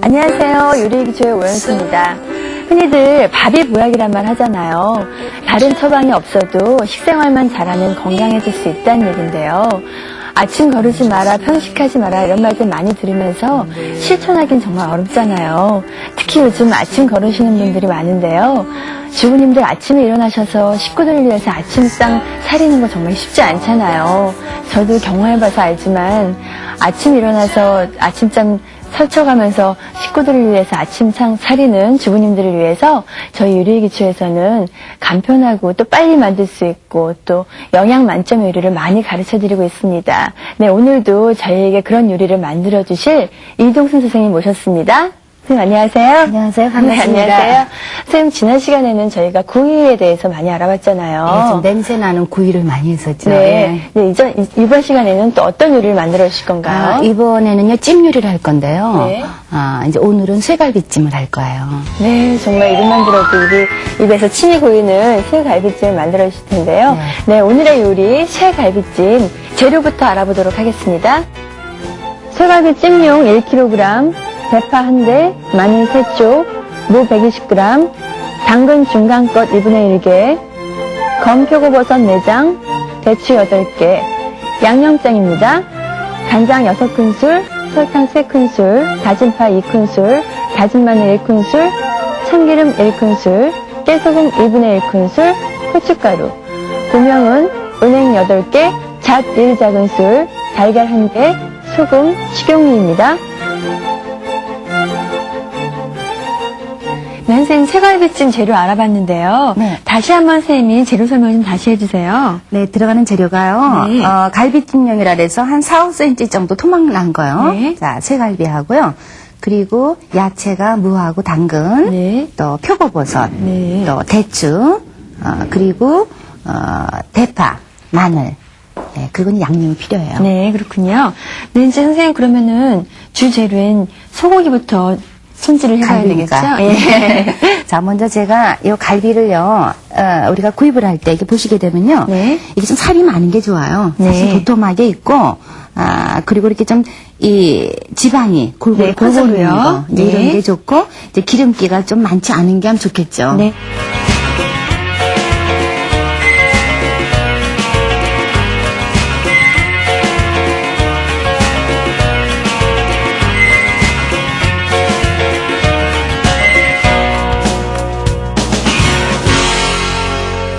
안녕하세요. 요리기초의 오연수입니다. 흔히들 밥이 보약이란 말 하잖아요. 다른 처방이 없어도 식생활만 잘하면 건강해질 수 있다는 얘기인데요. 아침 거르지 마라, 편식하지 마라 이런 말들 많이 들으면서 실천하기는 정말 어렵잖아요. 특히 요즘 아침 거르시는 분들이 많은데요. 주부님들 아침에 일어나셔서 식구들을 위해서 아침상 차리는 거 정말 쉽지 않잖아요. 저도 경험해봐서 알지만 아침 일어나서 아침잠 설쳐가면서 식구들을 위해서 아침상 차리는 주부님들을 위해서 저희 요리기초에서는 간편하고 또 빨리 만들 수 있고 또 영양 만점 요리를 많이 가르쳐드리고 있습니다. 네, 오늘도 저희에게 그런 요리를 만들어주실 이동순 선생님 모셨습니다. 선생님 안녕하세요. 안녕하세요. 반갑습니다. 네, 안녕하세요. 선생님 지난 시간에는 저희가 구이에 대해서 많이 알아봤잖아요. 네, 좀 냄새나는 구이를 많이 했었죠. 네. 네, 이번 시간에는 또 어떤 요리를 만들어 주실 건가요? 이번에는요, 찜 요리를 할 건데요. 네. 이제 오늘은 쇠갈비찜을 할 거예요. 네, 정말 이름만 들어도 우리 입에서 침이 고이는 쇠갈비찜을 만들어 주실 텐데요. 네, 오늘의 요리 쇠갈비찜 재료부터 알아보도록 하겠습니다. 쇠갈비찜용 1kg, 대파 1대, 마늘 3쪽, 무 120g, 당근 중간껏 1분의 1개, 검표고버섯 4장, 대추 8개, 양념장입니다. 간장 6큰술, 설탕 3큰술, 다진 파 2큰술, 다진 마늘 1큰술, 참기름 1큰술, 깨소금 1분의 1큰술, 후춧가루, 고명은 은행 8개, 잣 1작은술, 달걀 1개, 소금, 식용유입니다. 네, 선생님 쇠갈비찜 재료 알아봤는데요. 네. 다시 한번 선생님이 재료 설명 좀 다시 해주세요. 네, 들어가는 재료가요. 네. 갈비찜용이라 해서 한 4-5cm 정도 토막 난 거요. 네. 자, 쇠갈비하고요. 그리고 야채가 무하고 당근, 네. 또 표고버섯, 네. 또 대추, 그리고 대파, 마늘. 네, 그건 양념이 필요해요. 네, 그렇군요. 네, 이제 선생님 그러면은 주 재료인 소고기부터 손질을 해봐야 갈비니까. 되겠죠? 예. 자, 먼저 제가 이 갈비를요, 우리가 구입을 할 때 이렇게 보시게 되면요. 네. 이게 좀 살이 많은 게 좋아요. 네. 사실 도톰하게 있고, 그리고 이렇게 좀, 이 지방이 골고루 네, 골고루 있는 커서요. 거. 이제 네. 이런 게 좋고, 이제 기름기가 좀 많지 않은 게 하면 좋겠죠. 네.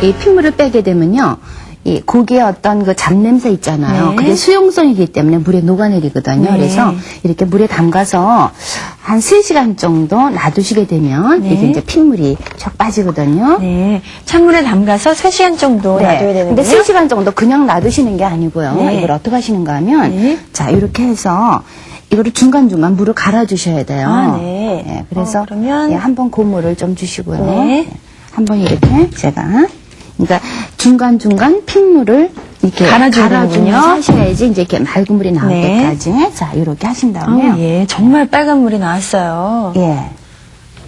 이 핏물을 빼게 되면요. 이 고기의 어떤 그 잡냄새 있잖아요. 네. 그게 수용성이기 때문에 물에 녹아내리거든요. 네. 그래서 이렇게 물에 담가서 한 3시간 정도 놔두시게 되면 네. 이게 이제 핏물이 쫙 빠지거든요. 네. 찬물에 담가서 3시간 정도 놔둬야 되는군요. 근데 3시간 정도 그냥 놔두시는 게 아니고요. 네. 이걸 어떻게 하시는가 하면 네. 자, 이렇게 해서 이거를 중간중간 물을 갈아주셔야 돼요. 아, 네. 네, 그래서 그러면 예, 한번 고물을 좀 주시고요. 네. 한번 이렇게 제가 그러니까 중간중간 핏물을 이렇게 갈아줘야 갈아주면서 되는군요. 하셔야지 이제 이렇게 맑은 물이 나올 네. 때까지 자, 이렇게 하신 다음에요. 예, 정말 빨간 물이 나왔어요. 예.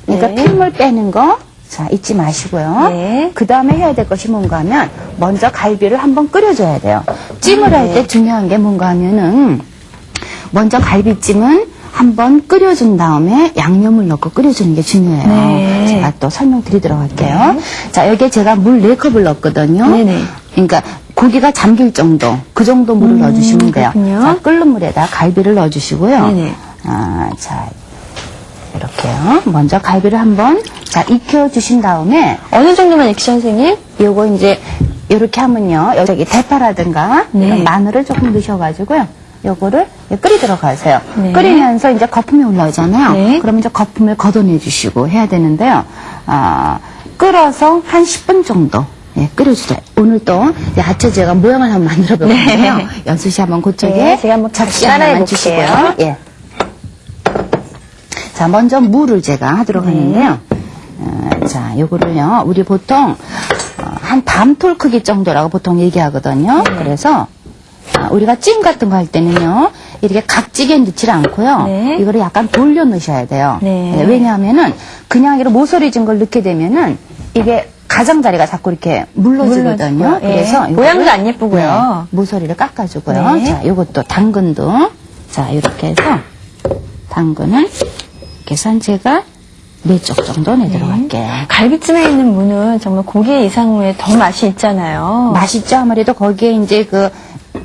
그러니까 네. 핏물 빼는 거, 자, 잊지 마시고요. 네. 그 다음에 해야 될 것이 뭔가 하면, 먼저 갈비를 한번 끓여줘야 돼요. 찜을 할 때 중요한 게 뭔가 하면은, 먼저 갈비찜은 한번 끓여준 다음에 양념을 넣고 끓여주는 게 중요해요. 네. 제가 또 설명드리도록 할게요. 자, 여기에 제가 물 4컵을 넣었거든요. 네네. 그러니까 고기가 잠길 정도, 그 정도 물을 넣어주시면 돼요. 그렇군요. 자, 끓는 물에다 갈비를 넣어주시고요. 네네. 자, 이렇게요. 먼저 갈비를 한번 자 익혀주신 다음에 어느 정도만 익히죠, 선생님? 요거 이제 이렇게 하면요. 여기 대파라든가 네. 이런 마늘을 조금 넣으셔가지고요. 요거를 끓이도록 하세요. 네. 끓이면서 이제 거품이 올라오잖아요. 네. 그러면 이제 거품을 걷어내주시고 해야 되는데요. 끓어서 한 10분 정도 끓여주세요. 오늘 또 야채 제가 모양을 한번 만들어 볼 건데요. 네. 연수 씨 한번 그쪽에 네, 제가 한번 접시 따라해 하나만 볼게요. 주시고요. 예. 자, 먼저 무를 제가 하도록 하는데요. 자, 요거를요, 우리 보통, 한 밤톨 크기 정도라고 보통 얘기하거든요. 그래서, 우리가 찜 같은 거 할 때는요, 이렇게 각지게 넣지 않고요. 네. 이거를 약간 돌려 넣으셔야 돼요. 네. 왜냐하면은, 그냥 이렇게 모서리진 걸 넣게 되면은, 이게 가장자리가 자꾸 이렇게 물러지거든요. 물러지고요. 예. 그래서 이거를, 모양도 안 예쁘고요. 네, 모서리를 깎아주고요. 네. 자, 요것도 당근도 자 이렇게 해서 당근은 이렇게 해서 제가 4쪽 정도 내도록 할게요. 갈비찜에 있는 무는 정말 고기 이상의 더 맛이 있잖아요. 맛있죠? 아무래도 거기에 이제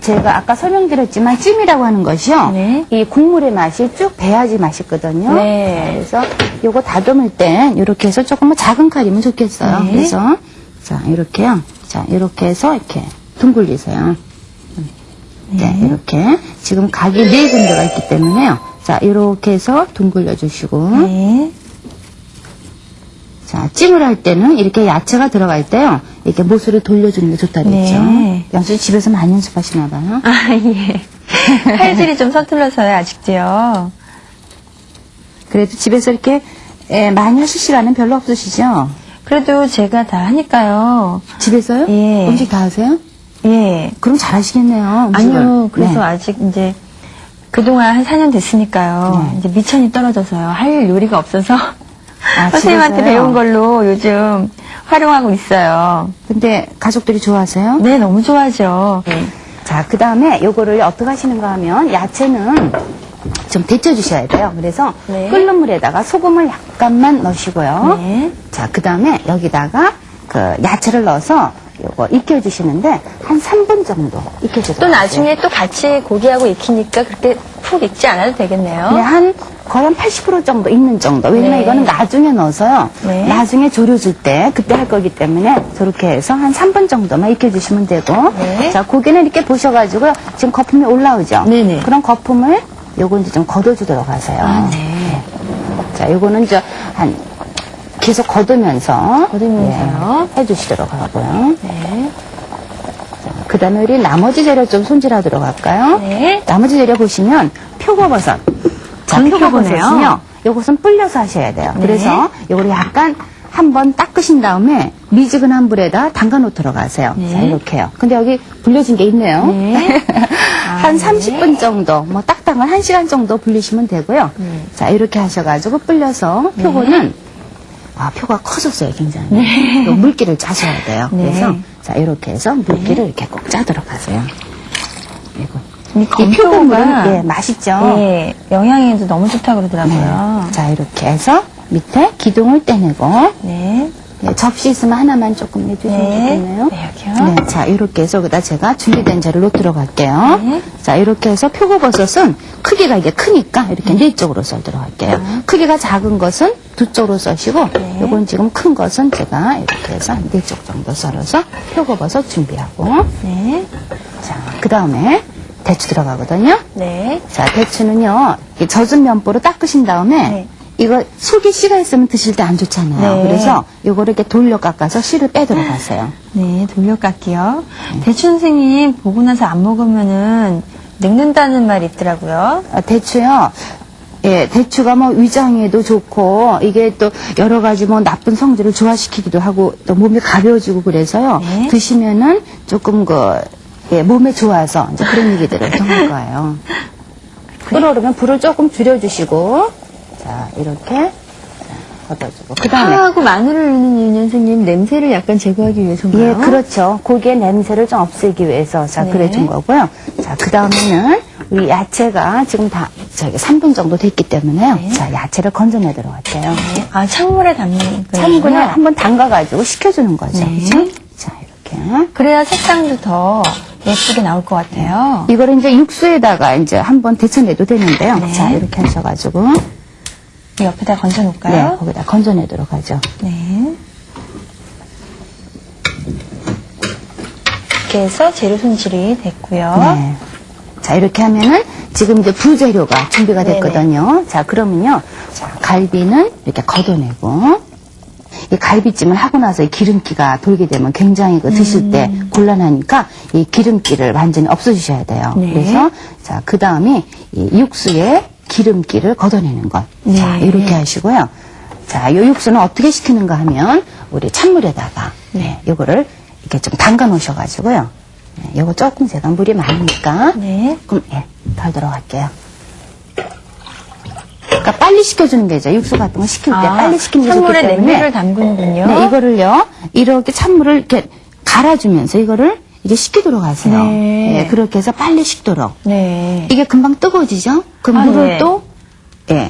제가 아까 설명드렸지만 찜이라고 하는 것이요. 네. 이 국물의 맛이 쭉 배야지 맛있거든요. 네. 그래서 요거 다듬을 땐 이렇게 해서 조금만 작은 칼이면 좋겠어요. 네. 그래서 자, 이렇게요. 자, 이렇게 해서 이렇게 둥글리세요. 네, 이렇게. 지금 각이 4군데가 있기 때문에요. 자, 이렇게 해서 둥글려 주시고. 네. 자, 찜을 할 때는 이렇게 야채가 들어갈 때요. 이렇게 모서리 돌려주는 게 좋다 그랬죠. 네. 영수 씨 집에서 많이 연습하시나 봐요. 아, 예. 칼질이 좀 서툴러서요, 아직도요. 그래도 집에서 이렇게 많이 하실 시간은 별로 없으시죠? 그래도 제가 다 하니까요. 집에서요? 예. 음식 다 하세요? 예. 그럼 잘하시겠네요. 음식을. 아니요, 그래서 네. 아직 이제 그동안 한 4년 됐으니까요. 네. 이제 미천이 떨어져서요. 할 요리가 없어서 선생님한테 집에서요? 배운 걸로 요즘 활용하고 있어요. 근데 가족들이 좋아하세요? 네, 너무 좋아하죠. 자, 그 다음에 요거를 어떻게 하시는가 하면 야채는 좀 데쳐주셔야 돼요. 그래서 네. 끓는 물에다가 소금을 약간만 넣으시고요. 네. 자, 그 다음에 여기다가 그 야채를 넣어서 요거 익혀주시는데 한 3분 정도 익혀주세요. 또 나중에 또 같이 고기하고 익히니까 그렇게 푹 익지 않아도 되겠네요. 네, 거의 한 80% 정도 익는 정도. 왜냐면 네. 이거는 나중에 넣어서요. 네. 나중에 졸여줄 때 그때 할 거기 때문에 저렇게 해서 한 3분 정도만 익혀주시면 되고. 네. 자, 고기는 이렇게 보셔가지고요. 지금 거품이 올라오죠. 네네. 그런 거품을 요거 이제 좀 걷어주도록 하세요. 아, 네. 자, 요거는 계속 걷으면서 걷으면서요. 예, 해주시도록 하고요. 네. 그 다음에 우리 나머지 재료 좀 손질하도록 할까요? 네. 나머지 재료 보시면 표고버섯. 자, 전표고네요. 표고버섯은요. 요것은 불려서 하셔야 돼요. 네. 그래서 요거를 약간 한번 닦으신 다음에 미지근한 물에다 담가 놓도록 하세요. 네. 자, 이렇게요. 근데 여기 불려진 게 있네요. 네. 한 30분 정도, 뭐 딱딱한 1시간 정도 불리시면 되고요. 네. 자, 이렇게 하셔가지고 불려서 표고는 표가 커졌어요, 굉장히. 또 물기를 짜셔야 돼요. 네. 그래서 자, 이렇게 해서 물기를 이렇게 꼭 짜도록 하세요. 이거. 이 이 표고물은 예, 맛있죠. 예, 영양에도 너무 좋다고 그러더라고요. 자, 이렇게 해서 밑에 기둥을 떼내고 네. 예, 접시 있으면 하나만 조금 내주시면 좋겠네요. 네, 여기요. 네, 자, 이렇게 해서 여기다 제가 준비된 재료를 놓도록 할게요. 네. 자, 이렇게 해서 표고버섯은 크기가 이게 크니까 이렇게 4쪽으로 썰도록 할게요. 크기가 작은 것은 2쪽으로 써시고, 네. 요건 지금 큰 것은 제가 이렇게 해서 한 4쪽 정도 썰어서 표고버섯 준비하고, 네. 자, 그 다음에 대추 들어가거든요. 네. 자, 대추는요, 이렇게 젖은 면보로 닦으신 다음에, 네. 이거 속이 씨가 있으면 드실 때 안 좋잖아요. 네. 그래서 요거를 이렇게 돌려 깎아서 씨를 빼도록 하세요. 네, 돌려깎기요. 대추 선생님 보고 나서 안 먹으면은 늙는다는 말이 있더라고요. 대추요. 예, 대추가 뭐 위장에도 좋고 이게 또 여러 가지 뭐 나쁜 성질을 조화시키기도 하고 또 몸이 가벼워지고 그래서요. 네. 드시면은 조금 몸에 좋아서 이제 그런 얘기들을 통할 거예요. 끓어오르면 불을 조금 줄여주시고 자, 이렇게 걷어주고 그 다음에 파하고 마늘을 넣는 이유는 선생님 냄새를 약간 제거하기 위해서인가요? 예, 그렇죠. 고기의 냄새를 좀 없애기 위해서 자 네. 그래준 거고요. 자, 그 다음에는 우리 야채가 지금 다 3분 정도 됐기 때문에요. 네. 자, 야채를 건져내도록 할게요. 아, 찬물에 담는 거예요? 찬물에 한번 담가가지고 식혀주는 거죠. 네. 그렇죠? 자, 이렇게. 그래야 색상도 더 예쁘게 나올 것 같아요. 이거를 이제 육수에다가 이제 한번 데쳐내도 되는데요. 네. 자, 이렇게 하셔가지고 옆에다 건져 네, 놓을까요? 거기다 건져내도록 하죠. 네. 이렇게 해서 재료 손질이 됐고요. 네. 자, 이렇게 하면은 지금 이제 부재료가 준비가 네네. 됐거든요. 자, 그러면요. 자, 갈비는 이렇게 걷어내고, 이 갈비찜을 하고 나서 이 기름기가 돌게 되면 굉장히 드실 때 곤란하니까 이 기름기를 완전히 없애주셔야 돼요. 네. 그래서, 자, 그 다음에 이 육수에 기름기를 걷어내는 것. 자, 네. 이렇게 하시고요. 자, 이 육수는 어떻게 시키는가 하면, 우리 찬물에다가, 네, 요거를 이렇게 좀 담가 놓으셔가지고요. 네, 요거 조금 제가 물이 많으니까, 네. 그럼, 예, 덜 들어갈게요. 그러니까 빨리 식혀주는 게죠. 육수 같은 거 식힐 때 빨리 식히는 게 좋기 찬물에 때문에. 냄비를 담그는군요. 네, 이거를요, 이렇게 찬물을 이렇게 갈아주면서 이거를 이제 식히도록 하세요. 네. 예, 그렇게 해서 빨리 식도록. 네. 이게 금방 뜨거워지죠? 그럼 아, 물을 네. 또, 예,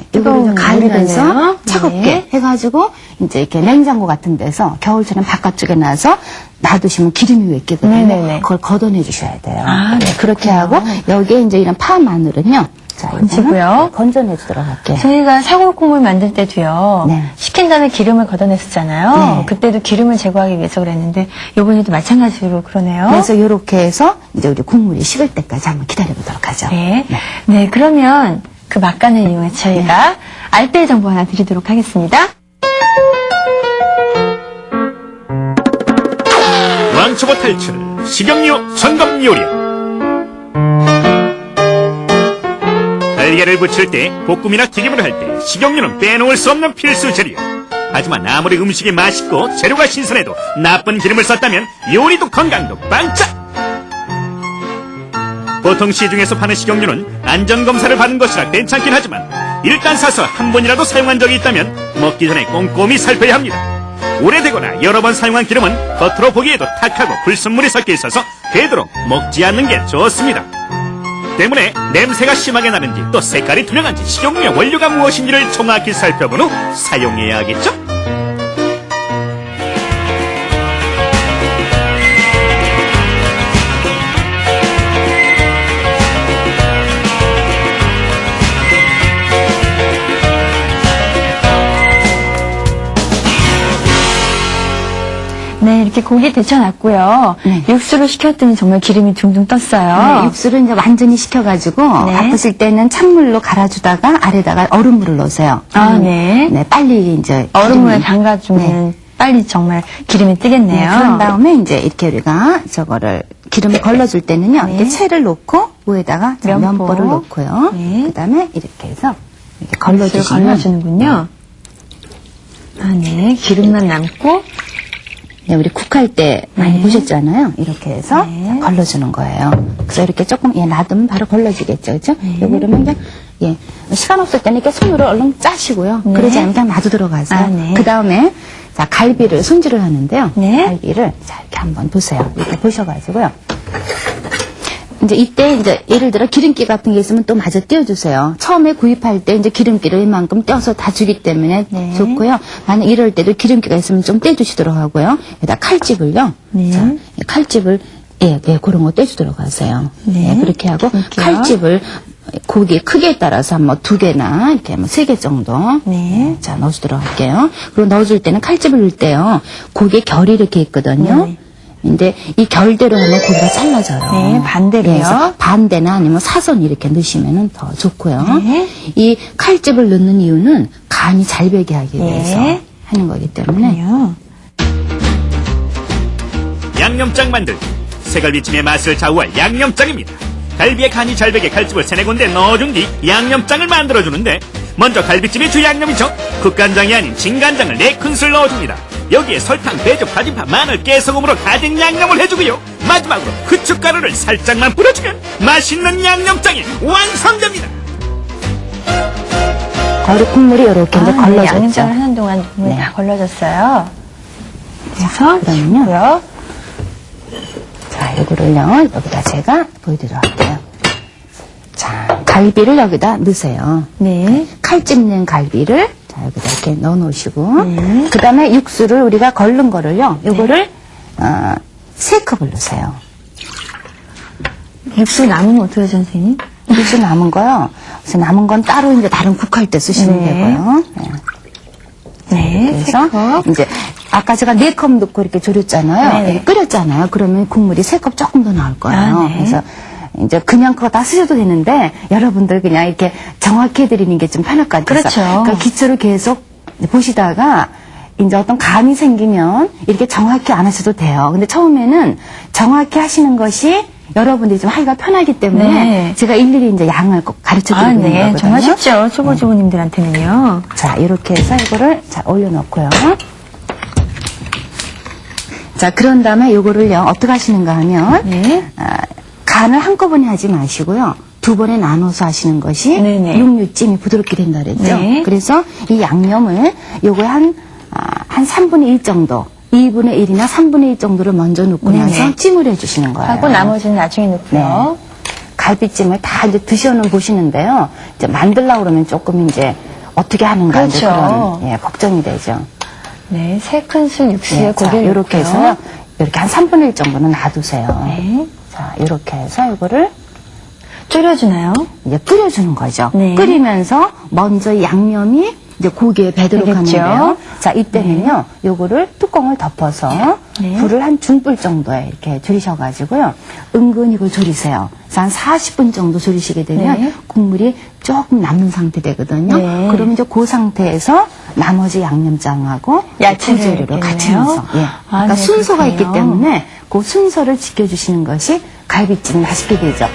그래서 그러네요. 차갑게 네. 해가지고 이제 이렇게 냉장고 같은 데서 겨울처럼 바깥쪽에 놔서 놔두시면 기름이 왜 끼거든요. 네네네. 그걸 걷어내 주셔야 돼요. 아, 네, 그렇게 그렇구나. 하고 여기에 이제 이런 파 마늘은요. 자, 건지고요. 건져내 주도록 할게요. 저희가 사골국물 만들 때도요. 네. 식힌 다음에 기름을 걷어냈었잖아요. 네. 그때도 기름을 제거하기 위해서 그랬는데 이번에도 마찬가지로 그러네요. 그래서 이렇게 해서 이제 우리 국물이 식을 때까지 한번 기다려 보도록 하죠. 네. 네, 그러면 그 막간을 이용해 저희가 알뜰 정보 하나 드리도록 하겠습니다. 왕초보 탈출 식용유 점검 요리. 달걀을 부칠 때 볶음이나 튀김을 할 때 식용유는 빼놓을 수 없는 필수 재료. 하지만 아무리 음식이 맛있고 재료가 신선해도 나쁜 기름을 썼다면 요리도 건강도 빵짝. 보통 시중에서 파는 식용유는 안전검사를 받은 것이라 괜찮긴 하지만 일단 사서 한 번이라도 사용한 적이 있다면 먹기 전에 꼼꼼히 살펴야 합니다. 오래되거나 여러 번 사용한 기름은 겉으로 보기에도 탁하고 불순물이 섞여 있어서 되도록 먹지 않는 게 좋습니다. 때문에 냄새가 심하게 나는지 또 색깔이 투명한지 식용유의 원료가 무엇인지를 정확히 살펴본 후 사용해야 하겠죠? 네, 이렇게 고기 데쳐놨고요. 네. 육수를 식혔더니 정말 기름이 둥둥 떴어요. 네, 육수를 이제 완전히 식혀가지고 네. 바쁘실 때는 찬물로 갈아주다가 아래다가 얼음물을 넣으세요. 아, 네. 네, 빨리 이제 얼음물에 기름이- 담가주면 빨리 정말 기름이 네, 뜨겠네요. 그런 다음에 이제 이렇게 우리가 저거를 기름을 걸러줄 때는요, 네. 이렇게 채를 놓고 위에다가 자, 면포. 면포를 놓고요. 네. 그다음에 이렇게 해서 이렇게 걸러주시면 걸러주시면 걸러주는군요. 아, 네. 기름만 남고. 네, 우리 국할 때 많이 네. 보셨잖아요. 이렇게 해서 네. 걸러주는 거예요. 그래서 이렇게 조금 놔두면 바로 걸러지겠죠, 그렇죠? 요거를 그냥 시간 없을 때는 이렇게 손으로 얼른 짜시고요. 네. 그러지 않으면 그냥 놔두 들어가세요. 아, 네. 그 다음에 자 갈비를 손질을 하는데요. 네. 갈비를 자 이렇게 한번 보세요. 이렇게 보셔가지고요. 이제 이때 이제 예를 들어 기름기 같은 게 있으면 또 마저 띄워주세요. 처음에 구입할 때 이제 기름기를 이만큼 떼어서 다 주기 때문에 네. 좋고요. 만약 이럴 때도 기름기가 있으면 좀 떼주시도록 하고요. 여기다 칼집을요. 네. 자, 이 칼집을 그런 거 떼주도록 하세요. 네. 그렇게 하고 그럴게요. 칼집을 고기 크기에 따라서 뭐 2개나 이렇게 뭐 3개 정도 네. 자 넣어주도록 할게요. 그리고 넣어줄 때는 칼집을 넣을 때요. 고기에 결이 이렇게 있거든요. 네. 근데 이 결대로 하면 고기가 잘라져요. 네, 반대로요. 그래서 반대나 아니면 사선 이렇게 넣으시면 더 좋고요. 네. 이 칼집을 넣는 이유는 간이 잘 배게 하기 네. 위해서 하는 거기 때문에 그래요. 양념장 만들기. 새갈비찜의 맛을 좌우할 양념장입니다. 갈비에 간이 잘 배게 칼집을 3-4군데 넣어준 뒤 양념장을 만들어주는데 먼저 갈비찜의 주 양념이죠. 국간장이 아닌 진간장을 4큰술 넣어줍니다. 여기에 설탕, 배주, 파진파, 마늘, 깨소금으로 가득 양념을 해주고요. 마지막으로 후춧가루를 살짝만 뿌려주면 맛있는 양념장이 완성됩니다. 국물이 이렇게 이제 네, 걸러졌죠. 양념장을 하는 동안 국물이 네. 다 걸러졌어요. 그래서 그러면요. 고요. 자, 이거를요, 여기다 제가 보여드리도록 할게요. 자, 갈비를 여기다 넣으세요. 네. 칼집 낸 갈비를 자, 여기다 이렇게 넣어 놓으시고, 네. 그 다음에 육수를 우리가 걸른 거를요, 요거를, 3컵을 넣으세요. 육수 남으면 어떻게 해요, 선생님? 육수 남은 거요. 그래서 남은 건 따로 이제 다른 국할 때 쓰시면 네. 되고요. 네. 네. 그래서 3컵. 이제 아까 제가 4컵 넣고 이렇게 졸였잖아요. 네네. 이렇게 끓였잖아요. 그러면 국물이 3컵 조금 더 나올 거예요. 아, 네. 그래서 이제 그냥 그거 다 쓰셔도 되는데 여러분들 그냥 이렇게 정확히 해드리는 게 좀 편할 것 같아서 그렇죠. 그러니까 기초를 계속 보시다가 이제 어떤 감이 생기면 이렇게 정확히 안 하셔도 돼요. 근데 처음에는 정확히 하시는 것이 여러분들이 좀 하기가 편하기 때문에 네. 제가 일일이 이제 양을 꼭 가르쳐 드리고 아, 있는 네. 거거든요. 정말 쉽죠. 초보 주부님들한테는요. 자, 이렇게 해서 이거를 자, 올려놓고요. 자, 그런 다음에 요거를요, 어떻게 하시는가 하면, 네. 간을 한꺼번에 하지 마시고요. 2번에 나눠서 하시는 것이 네네. 육류찜이 부드럽게 된다 그랬죠. 네. 그래서 이 양념을 요거에 한 3분의 1 정도, 2분의 1이나 3분의 1 정도를 먼저 넣고 네네. 나서 찜을 해주시는 거예요. 하고 나머지는 나중에 넣고요. 갈비찜을 다 이제 드셔는 보시는데요. 이제 만들려고 그러면 조금 이제 어떻게 하는가 이제 그렇죠. 그런 걱정이 되죠. 네, 3큰술 육수에 자, 고기를 이렇게 넣고요. 해서요. 이렇게 한 3분의 1 정도는 놔두세요. 네. 자, 이렇게 해서 이거를 졸여주나요? 이제 끓여주는 거죠. 네. 끓이면서 먼저 양념이 이제 고기에 배도록 되겠죠. 하는데요. 자, 이때는요, 요거를 뚜껑을 덮어서 네. 불을 한 중불 정도에 이렇게 줄이셔가지고요. 은근히 이걸 졸이세요. 그래서 한 40분 정도 졸이시게 되면 네. 국물이 조금 남는 상태 되거든요. 네. 그러면 이제 그 상태에서 나머지 양념장하고 야채를 부재료를 같이 넣겠네요. 넣어서. 예. 아, 그러니까 네, 순서가 있기 그렇군요. 때문에 그 순서를 지켜주시는 것이 갈비찜 맛있게 되죠.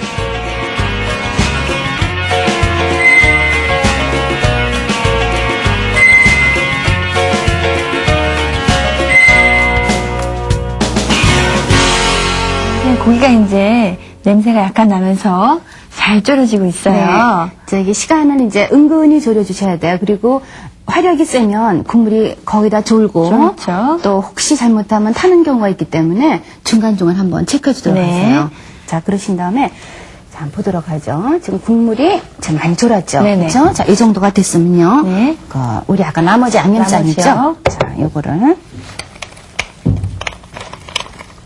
고기가 이제 냄새가 약간 나면서 잘 졸여지고 있어요. 저기 시간은 이제 은근히 졸여주셔야 돼요. 그리고 화력이 세면 국물이 거의 다 졸고 그렇죠. 또 혹시 잘못하면 타는 경우가 있기 때문에 중간중간 한번 체크해 주도록 네. 하세요. 자, 그러신 다음에 자, 한번 보도록 하죠. 지금 국물이 좀 많이 졸았죠. 네네. 그렇죠? 자, 이 정도가 됐으면요. 네. 우리 아까 나머지 양념장 있죠? 나머지요. 자, 요거를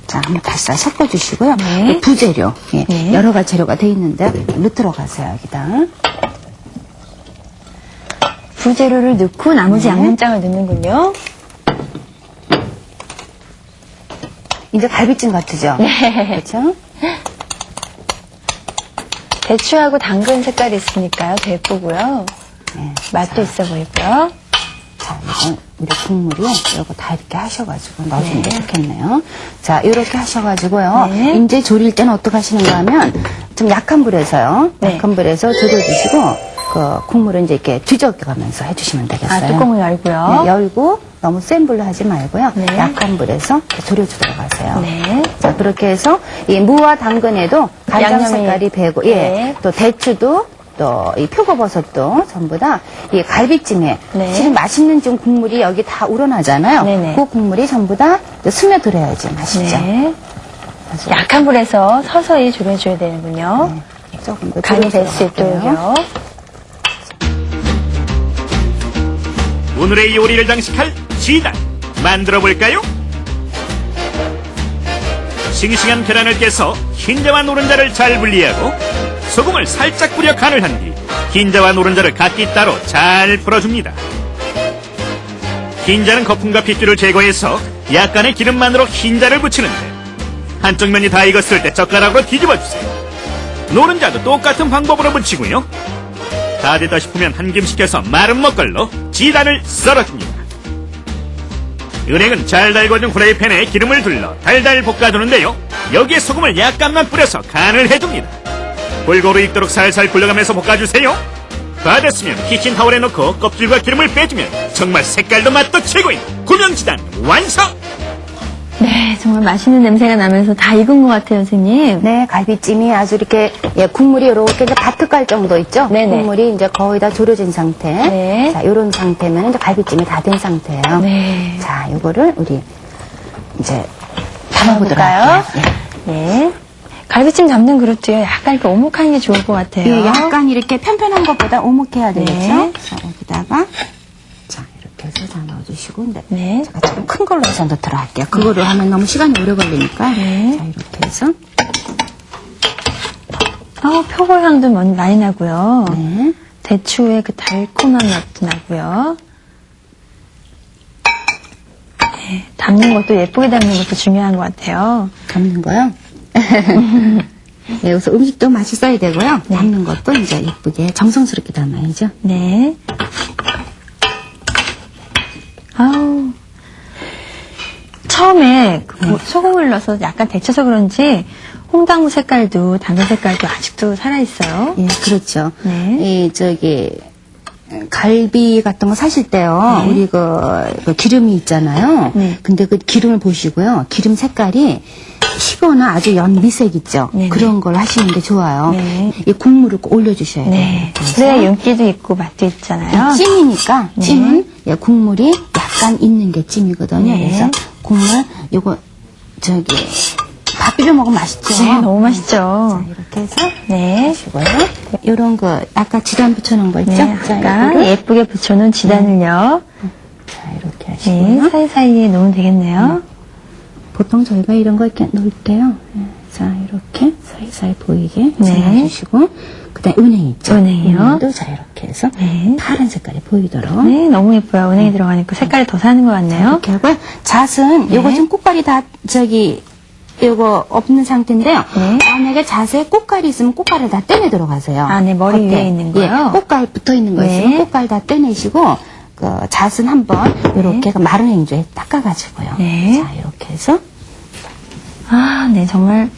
자, 한번 다시 섞어주시고요. 네. 이 부재료, 예, 네. 여러 가지 재료가 돼 있는데 넣도록 하세요, 여기다. 부재료를 넣고 나머지 네. 양념장을 넣는군요. 이제 갈비찜 같으죠? 네. 그렇죠? 대추하고 당근 색깔이 있으니까요. 더 예쁘고요. 네. 맛도 있어 보이고요. 자, 이거 우리 국물이 이거 다 이렇게 하셔가지고 넣어주는 게 네. 좋겠네요. 자, 이렇게 하셔가지고요. 네. 이제 졸일 때는 어떻게 하시는가 하면 좀 약한 불에서요. 네. 약한 불에서 졸여주시고 그 국물을 이제 이렇게 뒤적여가면서 해주시면 되겠어요. 아, 뚜껑을 열고요. 네, 열고 너무 센 불로 하지 말고요. 네. 약한 불에서 이렇게 졸여주도록 하세요. 네. 자, 그렇게 해서 이 무와 당근에도 간장 양념이- 색깔이 배고, 예, 네. 또 대추도 또 이 표고버섯도 전부 다 이 갈비찜에 네. 지금 맛있는 지금 국물이 여기 다 우러나잖아요. 네네. 그 국물이 전부 다 스며들어야지 맛있죠. 네. 그래서 약한 불에서 서서히 졸여줘야 되는군요. 조금 더 간이 될 수 졸여주도록 할게요. 있도록요. 오늘의 요리를 장식할 지단 만들어 볼까요? 싱싱한 계란을 깨서 흰자와 노른자를 잘 분리하고 소금을 살짝 뿌려 간을 한 뒤 흰자와 노른자를 각기 따로 잘 풀어줍니다. 흰자는 거품과 핏줄을 제거해서 약간의 기름만으로 흰자를 붙이는데 한쪽 면이 다 익었을 때 젓가락으로 뒤집어주세요. 노른자도 똑같은 방법으로 붙이고요. 다 됐다 싶으면 한 김 식혀서 마른 먹걸로 지단을 썰어줍니다. 은행은 잘 달궈진 후라이팬에 기름을 둘러 달달 볶아주는데요. 여기에 소금을 약간만 뿌려서 간을 해줍니다. 골고루 익도록 살살 굴려가면서 볶아주세요. 다 됐으면 키친타올에 넣고 껍질과 기름을 빼주면 정말 색깔도 맛도 최고인 구명지단 완성! 네, 정말 맛있는 냄새가 나면서 다 익은 것 같아요, 선생님. 네, 갈비찜이 아주 이렇게 국물이 이렇게 이제 바트갈 정도 있죠. 네네. 국물이 이제 거의 다 졸여진 상태. 네. 자, 이런 상태면 이제 갈비찜이 다 된 상태예요. 네. 자, 요거를 우리 이제 담아보도록 담아볼까요? 할게요. 예. 네. 갈비찜 담는 그릇도요, 약간 이렇게 오목한 게 좋을 것 같아요. 예, 약간 이렇게 편편한 것보다 오목해야 되겠죠? 네. 자, 여기다가, 자, 이렇게 해서 다 넣어주시고, 근데 네. 제가 조금 큰 걸로 해서 넣도록 할게요. 그거를 하면 너무 시간이 오래 걸리니까. 네. 자, 이렇게 해서, 표고향도 많이 나고요. 네. 대추의 그 달콤한 맛도 나고요. 네, 담는 것도 예쁘게 담는 것도 중요한 것 같아요. 담는 거요? 네, 여기서 음식도 맛있어야 되고요. 네. 담는 것도 이제 예쁘게 정성스럽게 담아야죠. 네. 아우. 처음에 소금을 넣어서 약간 데쳐서 그런지 홍당무 색깔도 당근 색깔도 아직도 살아있어요. 예, 그렇죠. 네. 이, 갈비 같은 거 사실 때요, 네. 우리 그 기름이 있잖아요. 네. 근데 그 기름을 보시고요, 기름 색깔이 희거나 아주 연미색 있죠. 네네. 그런 걸 하시는 게 좋아요. 네. 이 국물을 꼭 올려주셔야 돼요. 네. 그래서 그래야 윤기도 있고 맛도 있잖아요. 찜이니까, 네. 찜은 국물이 약간 있는 게 찜이거든요. 네. 그래서 국물, 밥 비벼 먹으면 맛있죠. 네, 너무 맛있죠. 이렇게 해서 네. 하시고요. 요런 거 아까 지단 붙여놓은 거 있죠? 네, 아까 요거를 예쁘게 붙여놓은 지단을요. 자, 이렇게 하시고요. 네, 사이사이에 놓으면 되겠네요. 보통 저희가 이런 거 이렇게 놓을 때요. 자, 이렇게 사이사이 보이게 네. 잘라주시고, 그 다음에 은행 있죠? 은행이요. 은행도 자, 이렇게 해서 네. 파란 색깔이 보이도록. 네, 너무 예뻐요. 은행이 들어가니까 색깔이 더 사는 것 같네요. 이렇게 하고요. 잣은 요거 네. 지금 꽃갈이 다 요거 없는 상태인데요. 네. 만약에 잣에 꽃갈이 있으면 꽃갈을 다 떼내도록 하세요. 아, 네, 머리 겉에. 위에 있는 거요? 예, 꽃갈 붙어 있는 거 네. 있으면 꽃갈 다 떼내시고, 그 잣은 한번 이렇게 마른 행주에 닦아가지고요. 네. 자, 이렇게 해서. 아, 네, 정말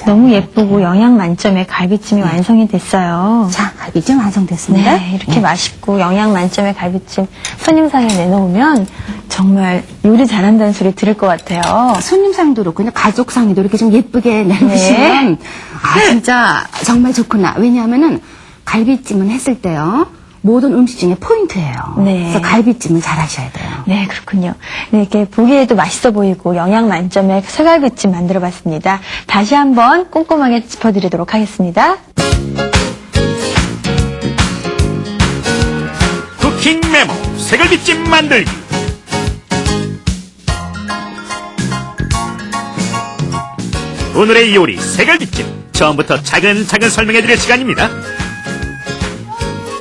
너무 예쁘고 영양 만점의 갈비찜이 완성이 됐어요. 자, 갈비찜 완성됐습니다. 네, 이렇게 맛있고 영양 만점의 갈비찜 손님상에 내놓으면 정말 요리 잘한다는 소리 들을 것 같아요. 손님상도 그렇고 그냥 가족상에도 이렇게 좀 예쁘게 내놓으시면 아 진짜 정말 좋구나. 왜냐하면은 갈비찜은 했을 때요. 모든 음식 중에 포인트예요. 네. 그래서 갈비찜은 잘 하셔야 돼요. 네, 그렇군요. 네, 이렇게 보기에도 맛있어 보이고 영양 만점의 쇠갈비찜 만들어 봤습니다. 다시 한번 꼼꼼하게 짚어드리도록 하겠습니다. 쿠킹 메모 새갈비찜 만들기. 오늘의 요리 새갈비찜 처음부터 차근차근 설명해드릴 시간입니다.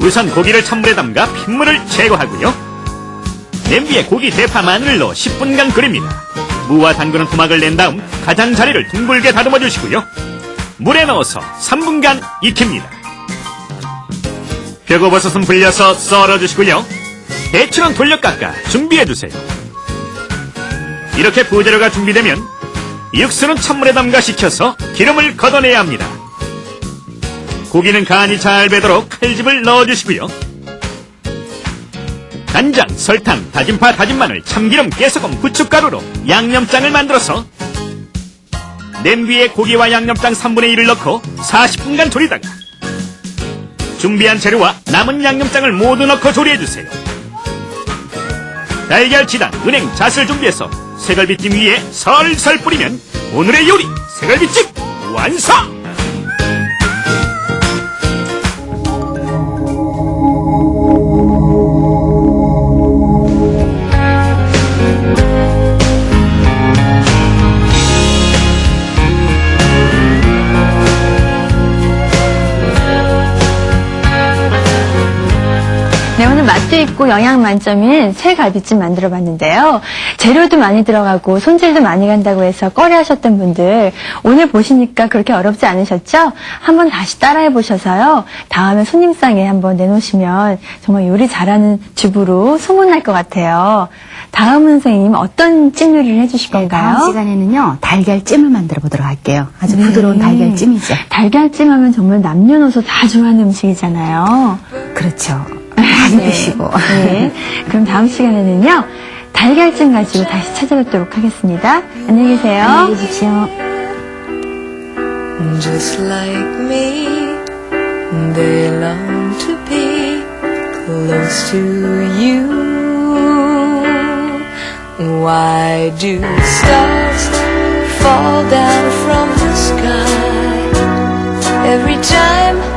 우선 고기를 찬물에 담가 핏물을 제거하고요. 냄비에 고기 대파 마늘을 넣어 10분간 끓입니다. 무와 담그는 토막을 낸 다음 가장자리를 둥글게 다듬어 주시고요. 물에 넣어서 3분간 익힙니다. 표고버섯은 불려서 썰어주시고요. 대추는 돌려 깎아 준비해주세요. 이렇게 부재료가 준비되면 육수는 찬물에 담가 식혀서 기름을 걷어내야 합니다. 고기는 간이 잘 배도록 칼집을 넣어주시고요. 간장, 설탕, 다진파, 다진 마늘, 참기름, 깨소금, 후춧가루로 양념장을 만들어서 냄비에 고기와 양념장 3분의 1을 넣고 40분간 졸이다가 준비한 재료와 남은 양념장을 모두 넣고 조리해주세요. 달걀, 지단, 은행, 잣을 준비해서 새갈비찜 위에 설설 뿌리면 오늘의 요리 새갈비찜 완성! 네, 오늘 맛도 있고 영양 만점인 새갈비찜 만들어 봤는데요. 재료도 많이 들어가고 손질도 많이 간다고 해서 꺼려 하셨던 분들 오늘 보시니까 그렇게 어렵지 않으셨죠? 한번 다시 따라해 보셔서요. 다음에 손님상에 한번 내놓으시면 정말 요리 잘하는 주부로 소문날 것 같아요. 다음 선생님 어떤 찜 요리를 해주실 건가요? 다음 시간에는요, 달걀찜을 만들어 보도록 할게요. 아주 부드러운 달걀찜이죠. 달걀찜 하면 정말 남녀노소 다 좋아하는 음식이잖아요. 그렇죠. 많이 드시고. 네. 그럼 다음 시간에는요, 달걀찜 가지고 다시 찾아뵙도록 하겠습니다. 안녕히 계세요. 안녕히 계십시오. Just like me, they long to be close to you. Why do stars fall down from the sky every time